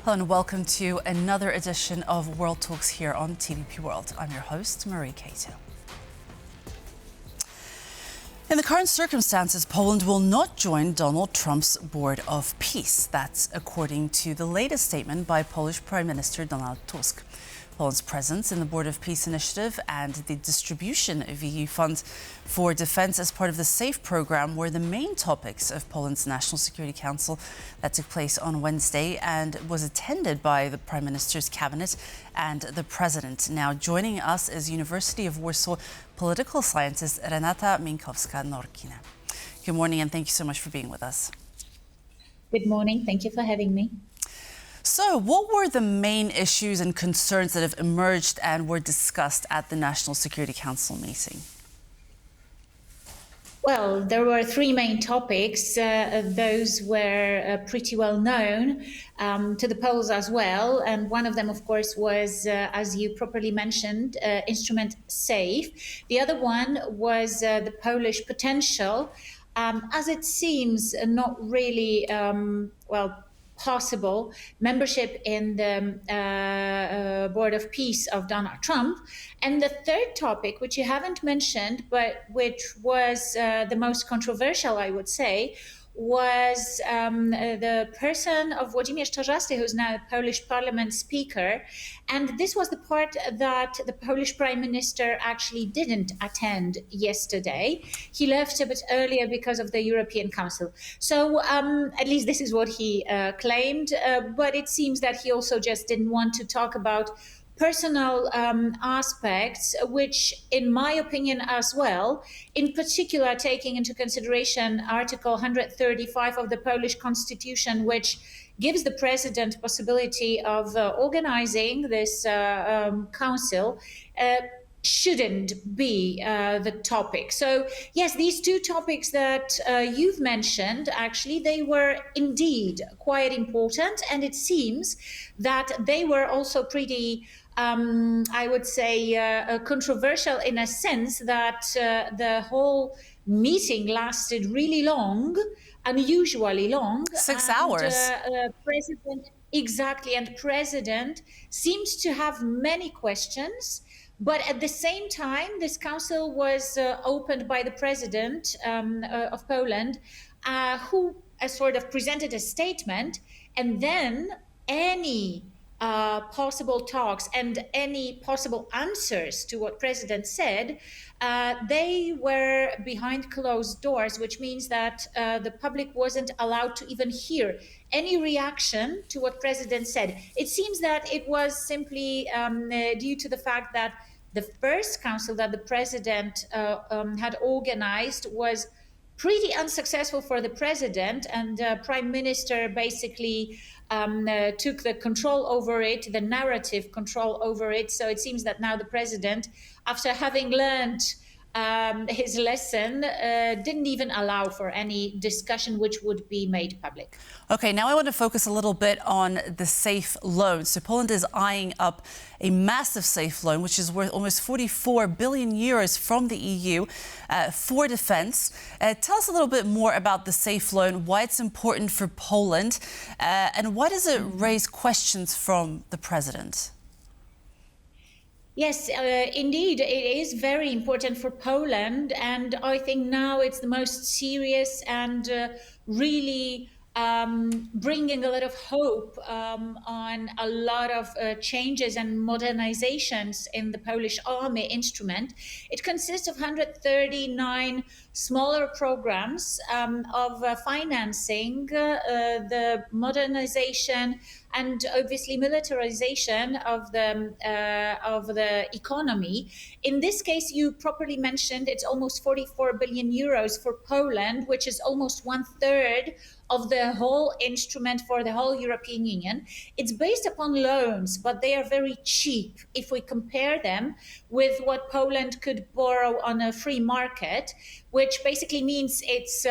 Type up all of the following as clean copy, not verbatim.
Hello and welcome to another edition of World Talks here on TVP World. I'm your host, Marie Kato. In the current circumstances, Poland will not join Donald Trump's Board of Peace. That's according to the latest statement by Polish Prime Minister Donald Tusk. Poland's presence in the Board of Peace initiative and the distribution of EU funds for defense as part of the SAFE program were the main topics of Poland's National Security Council that took place on Wednesday and was attended by the Prime Minister's cabinet and the President. Now joining us is University of Warsaw political scientist Renata Mieńkowska-Norkiene. Good morning and thank you so much for being with us. Good morning. Thank you for having me. So, what were the main issues and concerns that have emerged and were discussed at the National Security Council meeting? Well, there were three main topics. Those were pretty well known to the Poles as well. And one of them, of course, was, as you properly mentioned, instrument SAFE. The other one was the Polish potential, as it seems not really, possible membership in the Board of Peace of Donald Trump. And the third topic, which you haven't mentioned, but which was the most controversial, I would say, was the person of Włodzimierz Czarzasty, who's now a Polish Parliament Speaker. And this was the part that the Polish Prime Minister actually didn't attend yesterday. He left a bit earlier because of the European Council. So at least this is what he claimed. But it seems that he also just didn't want to talk about personal aspects, which, in my opinion as well, in particular taking into consideration Article 135 of the Polish Constitution, which gives the president possibility of organizing this council, shouldn't be the topic. So yes, these two topics that you've mentioned, actually, they were indeed quite important. And it seems that they were also pretty I would say, controversial in a sense that the whole meeting lasted really long, unusually long. 6 hours. President seemed to have many questions. But at the same time, this council was opened by the president of Poland, who sort of presented a statement, and then any possible talks and any possible answers to what President said, they were behind closed doors, which means that the public wasn't allowed to even hear any reaction to what President said. It seems that it was simply due to the fact that the first council that the President had organized was pretty unsuccessful for the president, and Prime Minister basically took the control over it, the narrative control over it. So it seems that now the president, after having learned his lesson, didn't even allow for any discussion which would be made public. Okay, now I want to focus a little bit on the SAFE loan. So Poland is eyeing up a massive SAFE loan, which is worth almost 44 billion euros from the EU for defense. Tell us a little bit more about the SAFE loan, why it's important for Poland, and why does it raise questions from the president? Yes, indeed, it is very important for Poland. And I think now it's the most serious and really bringing a lot of hope on a lot of changes and modernizations in the Polish army instrument. It consists of 139 smaller programs of financing the modernization and obviously militarization of the economy. In this case, you properly mentioned it's almost 44 billion euros for Poland, which is almost 1/3 of the whole instrument for the whole European Union. It's based upon loans, but they are very cheap if we compare them with what Poland could borrow on a free market, which basically means it's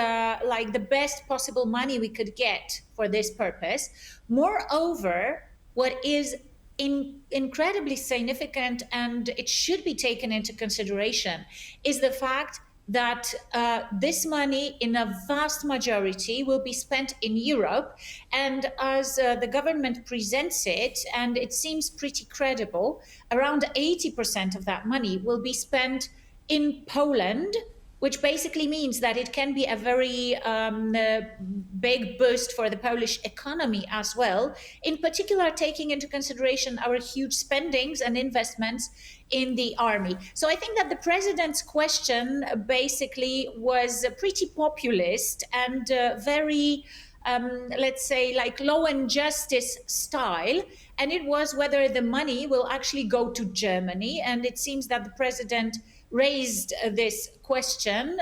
like the best possible money we could get for this purpose. Moreover, what is incredibly significant, and it should be taken into consideration, is the fact that this money in a vast majority will be spent in Europe. And as the government presents it, and it seems pretty credible, around 80% of that money will be spent in Poland, which basically means that it can be a very big boost for the Polish economy as well, in particular taking into consideration our huge spendings and investments in the army. So I think that the president's question basically was pretty populist and very let's say, like law and justice style. And it was whether the money will actually go to Germany. And it seems that the president raised this question,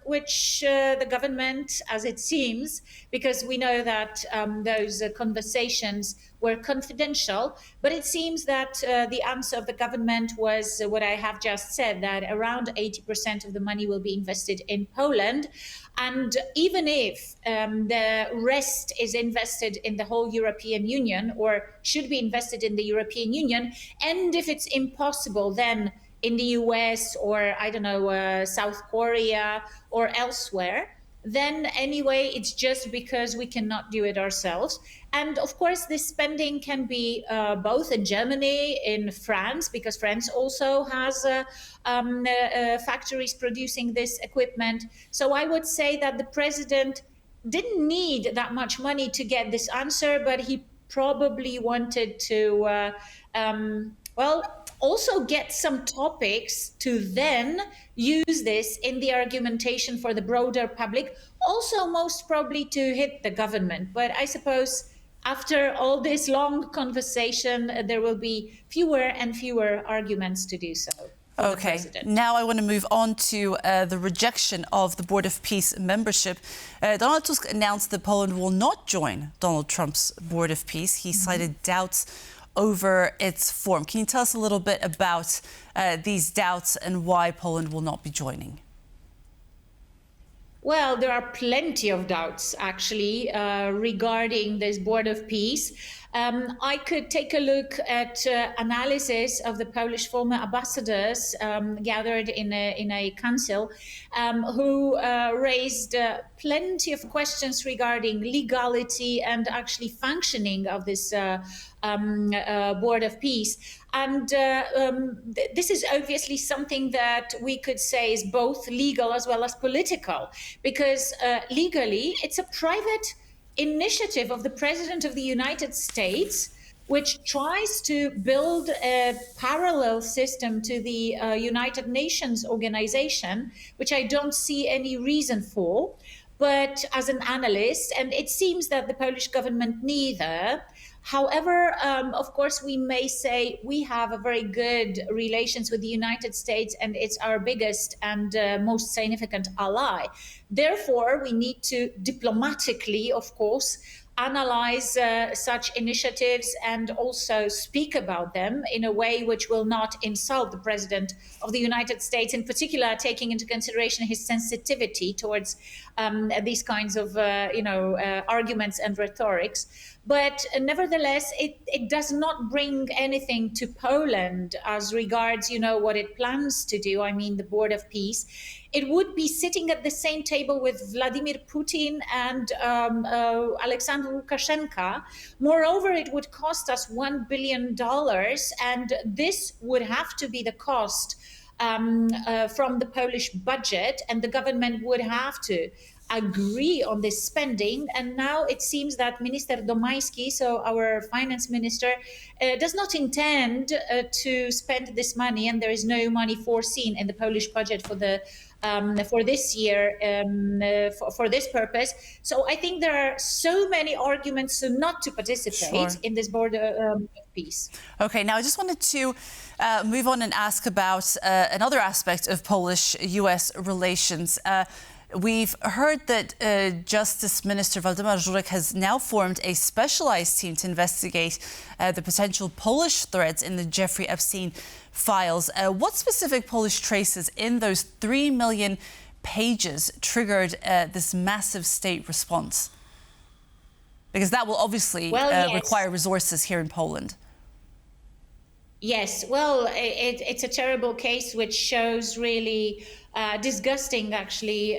which the government, as it seems, because we know that those conversations were confidential, but it seems that the answer of the government was what I have just said, that around 80% of the money will be invested in Poland. And even if the rest is invested in the whole European Union, or should be invested in the European Union, and if it's impossible, then in the US or, I don't know, South Korea or elsewhere, then anyway, it's just because we cannot do it ourselves. And of course, this spending can be both in Germany, in France, because France also has factories producing this equipment. So I would say that the president didn't need that much money to get this answer, but he probably wanted to, also get some topics to then use this in the argumentation for the broader public, also most probably to hit the government. But I suppose after all this long conversation, there will be fewer and fewer arguments to do so. Okay, now I want to move on to the rejection of the Board of Peace membership. Donald Tusk announced that Poland will not join Donald Trump's Board of Peace. He cited doubts over its form. Can you tell us a little bit about these doubts and why Poland will not be joining? Well, there are plenty of doubts, actually, regarding this Board of Peace. I could take a look at analysis of the Polish former ambassadors gathered in a council who raised plenty of questions regarding legality and actually functioning of this Board of Peace. And this is obviously something that we could say is both legal as well as political, because legally it's a private initiative of the President of the United States, which tries to build a parallel system to the United Nations organization, which I don't see any reason for. But as an analyst, and it seems that the Polish government neither. However, of course, we may say we have a very good relations with the United States, and it's our biggest and most significant ally. Therefore, we need to diplomatically, of course, analyze such initiatives and also speak about them in a way which will not insult the President of the United States, in particular, taking into consideration his sensitivity towards these kinds of arguments and rhetorics. But nevertheless, it does not bring anything to Poland as regards, what it plans to do. I mean, the Board of Peace. It would be sitting at the same table with Vladimir Putin and Alexander Lukashenko. Moreover, it would cost us $1 billion, and this would have to be the cost from the Polish budget, and the government would have to agree on this spending. And now it seems that Minister Domański, so our finance minister, does not intend to spend this money, and there is no money foreseen in the Polish budget for this year for this purpose. So I think there are so many arguments not to participate in this Board of Peace. Okay, now I just wanted to move on and ask about another aspect of Polish-US relations. We've heard that Justice Minister Waldemar Żurek has now formed a specialized team to investigate the potential Polish threads in the Jeffrey Epstein files. What specific Polish traces in those 3 million pages triggered this massive state response? Because that will obviously require resources here in Poland. Yes, well, it's a terrible case which shows really disgusting, actually,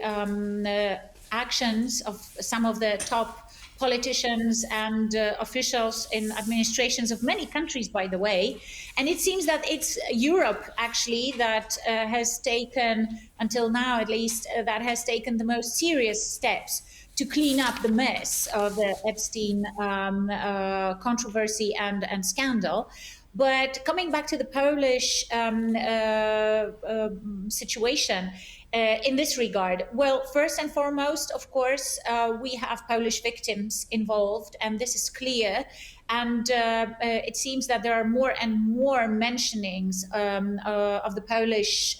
actions of some of the top politicians and officials in administrations of many countries, by the way. And it seems that it's Europe, actually, that has taken, until now at least, that has taken the most serious steps to clean up the mess of the Epstein controversy and scandal. But coming back to the Polish situation in this regard, well, first and foremost, of course, we have Polish victims involved, and this is clear. And it seems that there are more and more mentionings of the Polish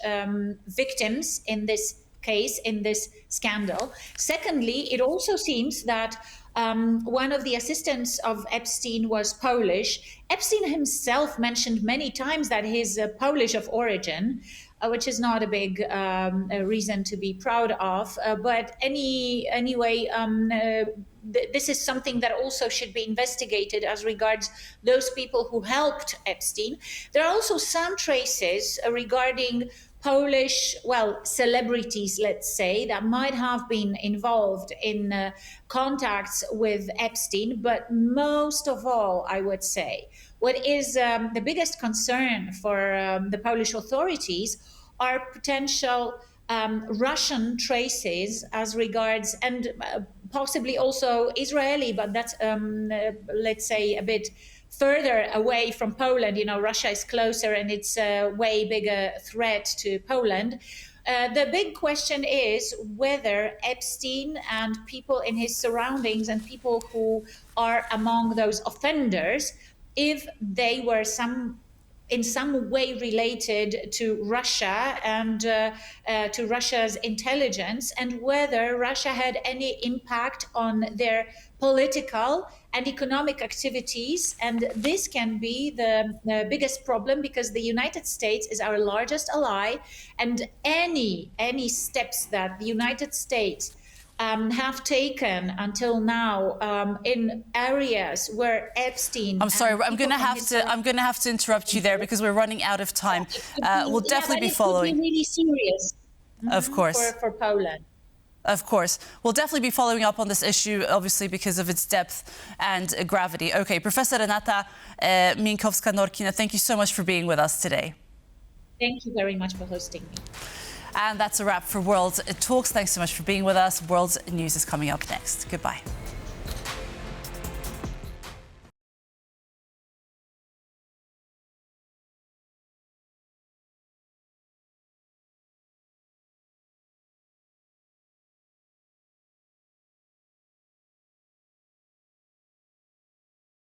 victims in this case, in this scandal. Secondly, it also seems that one of the assistants of Epstein was Polish. Epstein himself mentioned many times that he's Polish of origin, which is not a big reason to be proud of. But anyway, this is something that also should be investigated as regards those people who helped Epstein. There are also some traces regarding Polish, well, celebrities, let's say, that might have been involved in contacts with Epstein. But most of all, I would say, what is the biggest concern for the Polish authorities are potential Russian traces as regards, and possibly also Israeli, but that's, let's say, a bit further away from Poland. You know, Russia is closer and it's a way bigger threat to Poland. The big question is whether Epstein and people in his surroundings and people who are among those offenders, if they were in some way related to Russia and to Russia's intelligence, and whether Russia had any impact on their political and economic activities. And this can be the biggest problem, because the United States is our largest ally, and any steps that the United States have taken until now in areas where Epstein. I'm sorry, I'm going to have to interrupt you there because we're running out of time. We'll definitely be following. It could be really serious. Of course. For Poland. Of course. We'll definitely be following up on this issue, obviously, because of its depth and gravity. Okay, Professor Renata Mieńkowska-Norkiene, thank you so much for being with us today. Thank you very much for hosting me. And that's a wrap for World Talks. Thanks so much for being with us. World News is coming up next. Goodbye.